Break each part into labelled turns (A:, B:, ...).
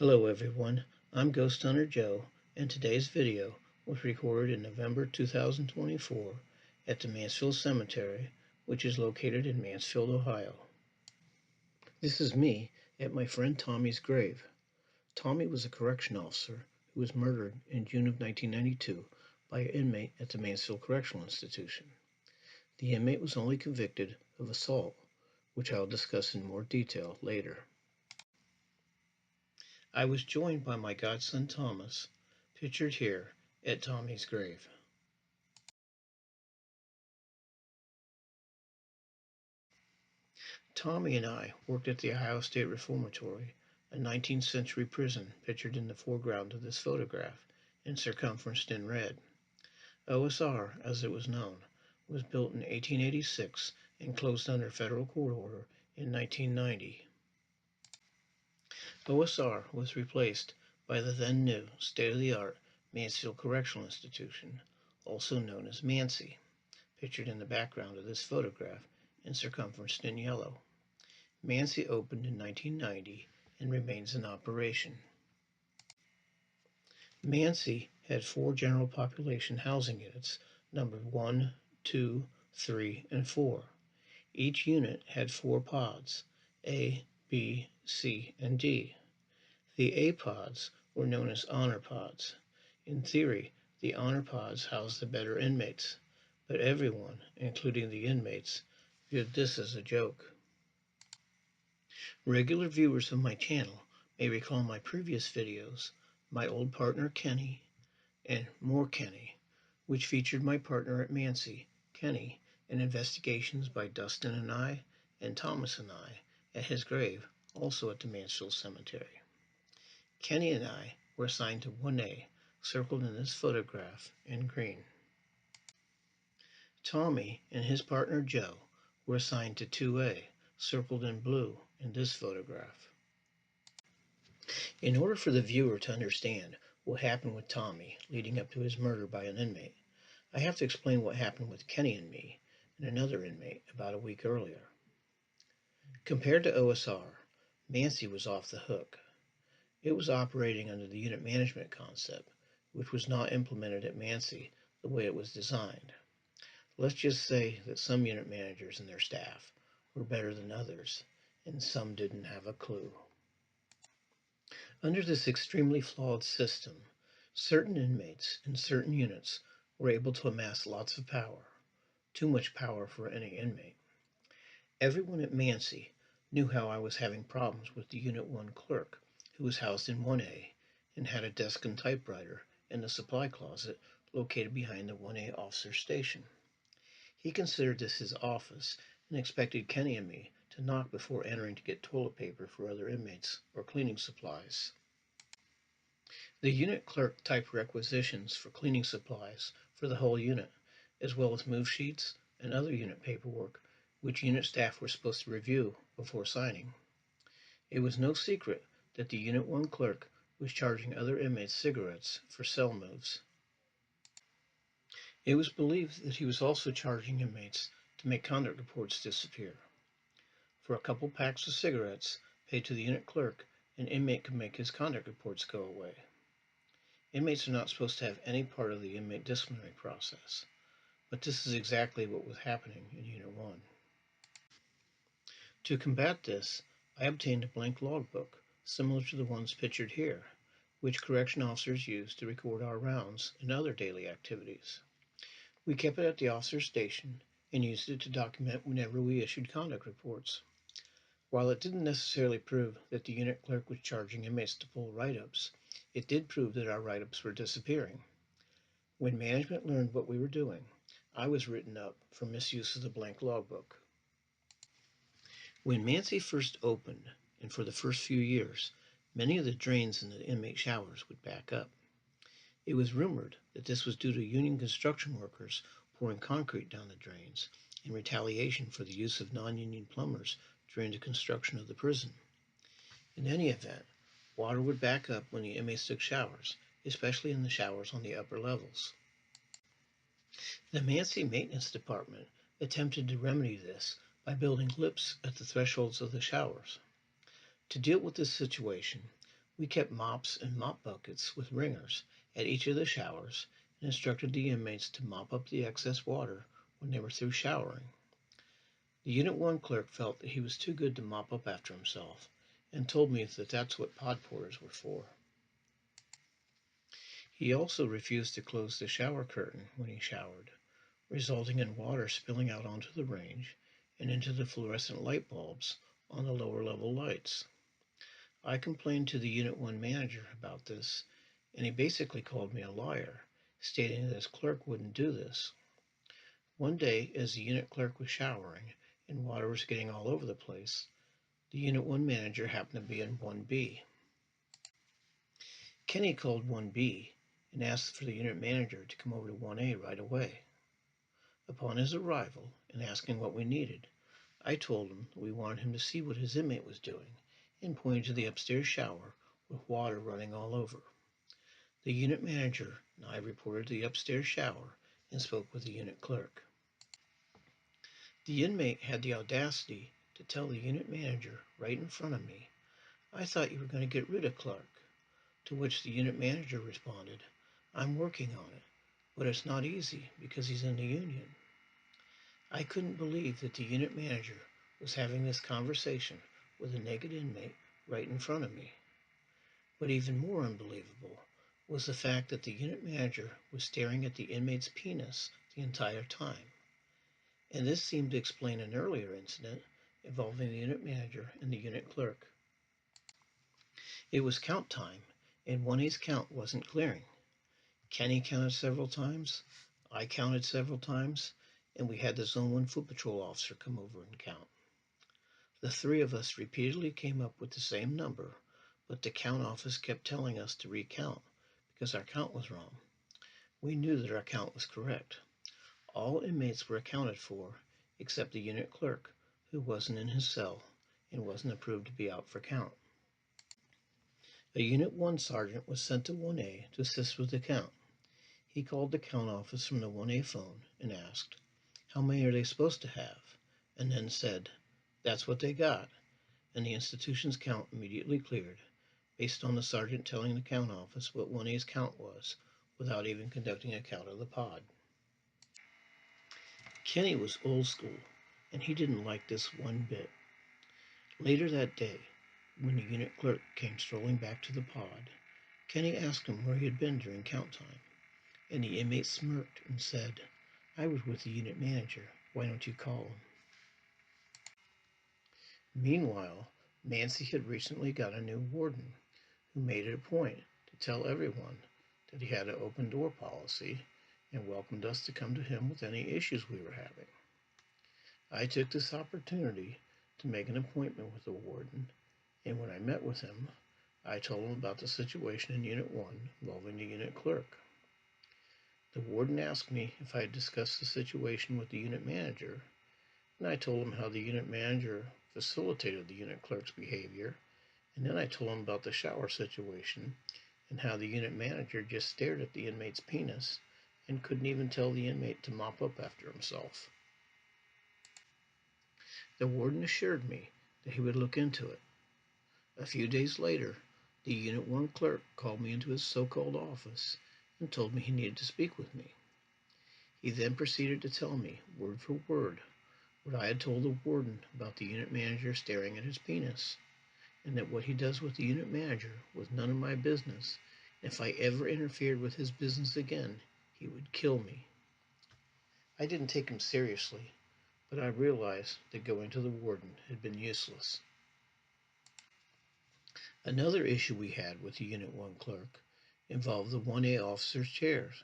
A: Hello everyone, I'm Ghost Hunter Joe, and today's video was recorded in November 2024 at the Mansfield Cemetery, which is located in Mansfield, Ohio. This is me at my friend Tommy's grave. Tommy was a correction officer who was murdered in June of 1992 by an inmate at the Mansfield Correctional Institution. The inmate was only convicted of assault, which I'll discuss in more detail later. I was joined by my godson Thomas, pictured here at Tommy's grave. Tommy and I worked at the Ohio State Reformatory, a 19th century prison pictured in the foreground of this photograph in circumferenced in red. OSR, as it was known, was built in 1886 and closed under federal court order in 1990. OSR was replaced by the then new, state-of-the-art Mansfield Correctional Institution, also known as ManCI, pictured in the background of this photograph and circumferenced in yellow. ManCI opened in 1990 and remains in operation. ManCI had 4 general population housing units numbered 1, 2, 3, and 4. Each unit had 4 pods, A, B, C, and D. The A pods were known as honor pods. In theory, the honor pods housed the better inmates, but everyone, including the inmates, viewed this as a joke. Regular viewers of my channel may recall my previous videos, My Old Partner Kenny and More Kenny, which featured my partner at ManCI, Kenny, and investigations by Dustin and I, and Thomas and I, at his grave, also at the Mansfield Cemetery. Kenny and I were assigned to 1A, circled in this photograph in green. Tommy and his partner Joe were assigned to 2A, circled in blue in this photograph. In order for the viewer to understand what happened with Tommy leading up to his murder by an inmate, I have to explain what happened with Kenny and me and another inmate about a week earlier. Compared to OSR, ManCI was off the hook. It was operating under the unit management concept, which was not implemented at ManCI the way it was designed. Let's just say that some unit managers and their staff were better than others, and some didn't have a clue. Under this extremely flawed system, certain inmates in certain units were able to amass lots of power, too much power for any inmate. Everyone at ManCI knew how I was having problems with the Unit 1 clerk, who was housed in 1A and had a desk and typewriter in the supply closet located behind the 1A officer station. He considered this his office and expected Kenny and me to knock before entering to get toilet paper for other inmates or cleaning supplies. The unit clerk typed requisitions for cleaning supplies for the whole unit, as well as move sheets and other unit paperwork, which unit staff were supposed to review before signing. It was no secret that the Unit 1 clerk was charging other inmates cigarettes for cell moves. It was believed that he was also charging inmates to make conduct reports disappear. For a couple packs of cigarettes paid to the unit clerk, an inmate could make his conduct reports go away. Inmates are not supposed to have any part of the inmate disciplinary process, but this is exactly what was happening in Unit 1. To combat this, I obtained a blank logbook, similar to the ones pictured here, which correction officers use to record our rounds and other daily activities. We kept it at the officer's station and used it to document whenever we issued conduct reports. While it didn't necessarily prove that the unit clerk was charging inmates to pull write-ups, it did prove that our write-ups were disappearing. When management learned what we were doing, I was written up for misuse of the blank logbook. When ManCI first opened, and for the first few years, many of the drains in the inmate showers would back up. It was rumored that this was due to union construction workers pouring concrete down the drains in retaliation for the use of non-union plumbers during the construction of the prison. In any event, water would back up when the inmates took showers, especially in the showers on the upper levels. The ManCI Maintenance Department attempted to remedy this by building lips at the thresholds of the showers. To deal with this situation, We kept mops and mop buckets with ringers at each of the showers and instructed the inmates to mop up the excess water when they were through showering. The Unit 1 clerk felt that he was too good to mop up after himself and told me that that's what pod porters were for. He also refused to close the shower curtain when he showered, resulting in water spilling out onto the range and into the fluorescent light bulbs on the lower level lights. I complained to the Unit 1 manager about this, and he basically called me a liar, stating that his clerk wouldn't do this. One day, as the unit clerk was showering and water was getting all over the place, the Unit 1 manager happened to be in 1B. Kenny called 1B and asked for the unit manager to come over to 1A right away. Upon his arrival and asking what we needed, I told him that we wanted him to see what his inmate was doing and pointed to the upstairs shower with water running all over. The unit manager and I reported to the upstairs shower and spoke with the unit clerk. The inmate had the audacity to tell the unit manager right in front of me, "I thought you were going to get rid of Clark." To which the unit manager responded, "I'm working on it, but it's not easy because he's in the union." I couldn't believe that the unit manager was having this conversation with a naked inmate right in front of me. But even more unbelievable was the fact that the unit manager was staring at the inmate's penis the entire time. And this seemed to explain an earlier incident involving the unit manager and the unit clerk. It was count time, and 1A's count wasn't clearing. Kenny counted several times, I counted several times, and we had the Zone 1 Foot Patrol officer come over and count. The three of us repeatedly came up with the same number, but the count office kept telling us to recount because our count was wrong. We knew that our count was correct. All inmates were accounted for except the unit clerk, who wasn't in his cell and wasn't approved to be out for count. A Unit 1 sergeant was sent to 1A to assist with the count. He called the count office from the 1A phone and asked, "How many are they supposed to have?" and then said, "That's what they got," and the institution's count immediately cleared, based on the sergeant telling the count office what 1A's count was, without even conducting a count of the pod. Kenny was old school, and he didn't like this one bit. Later that day, when the unit clerk came strolling back to the pod, Kenny asked him where he had been during count time, and the inmate smirked and said, "I was with the unit manager. Why don't you call him?" Meanwhile, Nancy had recently got a new warden who made it a point to tell everyone that he had an open door policy and welcomed us to come to him with any issues we were having. I took this opportunity to make an appointment with the warden, and when I met with him, I told him about the situation in Unit 1 involving the unit clerk. The warden asked me if I had discussed the situation with the unit manager, and I told him how the unit manager facilitated the unit clerk's behavior, and then I told him about the shower situation and how the unit manager just stared at the inmate's penis and couldn't even tell the inmate to mop up after himself. The warden assured me that he would look into it. A few days later, the Unit 1 clerk called me into his so-called office and told me he needed to speak with me. He then proceeded to tell me, word for word, what I had told the warden about the unit manager staring at his penis, and that what he does with the unit manager was none of my business, and if I ever interfered with his business again, he would kill me. I didn't take him seriously, but I realized that going to the warden had been useless. Another issue we had with the Unit 1 clerk involved the 1A officers' chairs.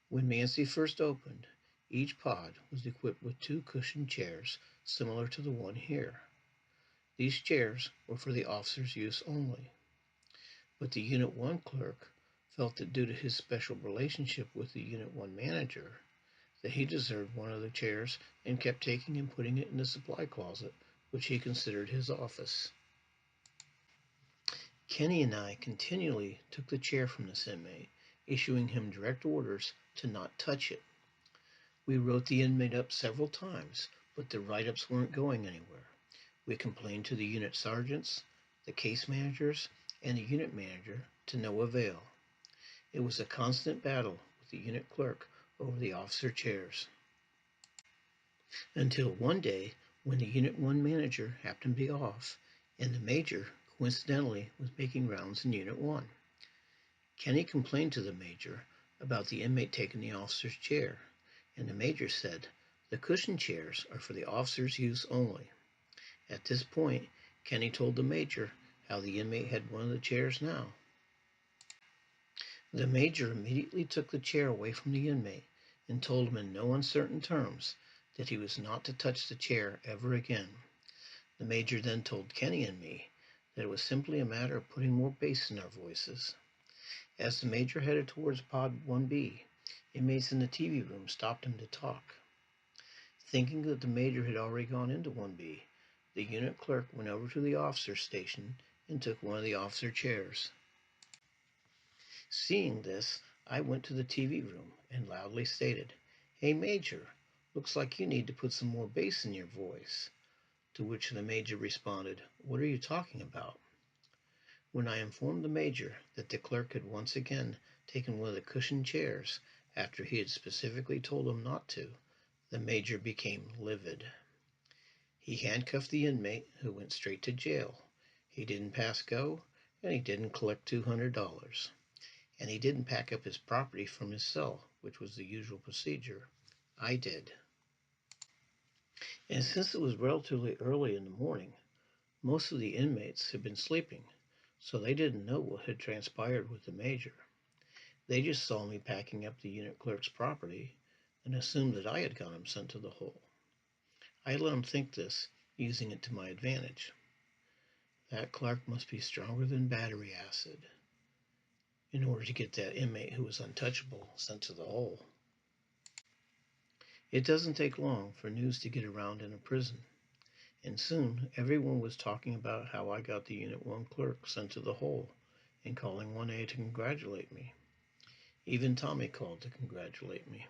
A: When ManCI first opened, each pod was equipped with two cushioned chairs similar to the one here. These chairs were for the officers' use only. But the Unit 1 clerk felt that due to his special relationship with the Unit 1 manager, that he deserved one of the chairs and kept taking and putting it in the supply closet, which he considered his office. Kenny and I continually took the chair from this inmate, issuing him direct orders to not touch it. We wrote the inmate up several times, but the write-ups weren't going anywhere. We complained to the unit sergeants, the case managers, and the unit manager to no avail. It was a constant battle with the unit clerk over the officer chairs. Until one day when the Unit 1 manager happened to be off, and the major, coincidentally, was making rounds in Unit 1. Kenny complained to the major about the inmate taking the officer's chair, and the major said, "The cushion chairs are for the officer's use only." At this point, Kenny told the major how the inmate had one of the chairs now. The major immediately took the chair away from the inmate and told him in no uncertain terms that he was not to touch the chair ever again. The major then told Kenny and me that it was simply a matter of putting more bass in our voices. As the major headed towards Pod 1B, inmates in the TV room stopped him to talk. Thinking that the major had already gone into 1B, the unit clerk went over to the officer's station and took one of the officer chairs. Seeing this, I went to the TV room and loudly stated, "Hey Major, looks like you need to put some more bass in your voice." To which the major responded, "What are you talking about?" When I informed the major that the clerk had once again taken one of the cushioned chairs after he had specifically told him not to, the major became livid. He handcuffed the inmate, who went straight to jail. He didn't pass go, and he didn't collect $200. And he didn't pack up his property from his cell, which was the usual procedure. I did. And since it was relatively early in the morning, most of the inmates had been sleeping, so they didn't know what had transpired with the major. They just saw me packing up the unit clerk's property and assumed that I had got him sent to the hole. I let them think this, using it to my advantage. That clerk must be stronger than battery acid in order to get that inmate who was untouchable sent to the hole. It doesn't take long for news to get around in a prison, and soon everyone was talking about how I got the Unit 1 clerk sent to the hole and calling 1A to congratulate me. Even Tommy called to congratulate me.